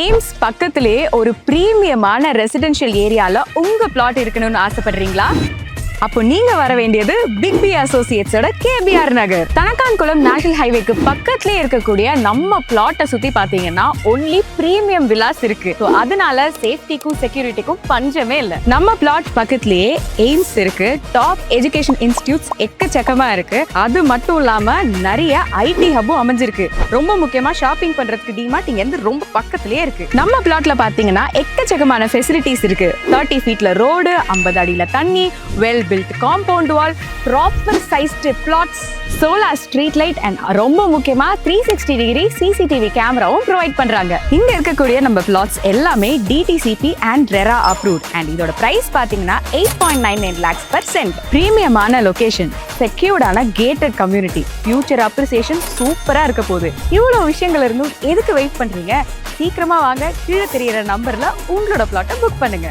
AIIMS பக்கத்திலேயே ஒரு பிரீமியமான residential ஏரியால உங்க பிளாட் இருக்கணும்னு ஆசைப்படுறீங்களா? அப்போ நீங்க வர வேண்டியது பிக் பி அசோசியேட்ஸோட கேபிஆர் நகர். தனக்கான்குளம் நேஷனல் ஹைவேக்கு பக்கத்திலே இருக்கக்கூடிய நம்ம பிளாட்டை சுத்தி பாத்தீங்கன்னா ஒன்லி பிரீமியம் வில்லாஸ் இருக்கு. அதனால சேஃப்டிக்கும் செக்யூரிட்டிக்கும் பஞ்சமே இல்லை. நம்ம பிளாட் பக்கத்திலேயே எய்ம்ஸ் இருக்கு, டாப் எஜுகேஷன் இன்ஸ்டிடியூட்ஸ் எக்கச்சக்கமா இருக்கு. அது மட்டும் இல்லாம நிறைய ஐடி ஹப்பும் அமைஞ்சிருக்கு. ரொம்ப முக்கியமா ஷாப்பிங் பண்றதுக்கு டிமார்ட் இங்க இருந்து ரொம்ப பக்கத்திலேயே இருக்கு. நம்ம பிளாட்ல பாத்தீங்கன்னா எக்கச்சக்கமான ஃபெசிலிட்டிஸ் இருக்கு. 30 ஃபீட்ல ரோடு, 50 அடியில தண்ணி, well built compound wall, proper sized plots, solar street light and ரொம்ப முக்கியமா 360 degree CCTV கேமராவும் ப்ரொவைட் பண்றாங்க. இங்க இருக்கக்கூடிய நம்ம plots எல்லாமே DTCP and RERA approved and இதோட பிரைஸ் பாத்தீங்கன்னா 8.99 lakhs per cent. பிரீமியமான லொகேஷன், செக்யூர்டான gated community, future appreciation சூப்பரா இருக்க போகுது. இவ்வளவு விஷயங்கள் இருந்தும் எதுக்கு வெயிட் பண்றீங்க? சீக்கிரமா வாங்க, கீழே தெரியுற நம்பர்ல உங்களோட பிளாட்டை புக் பண்ணுங்க.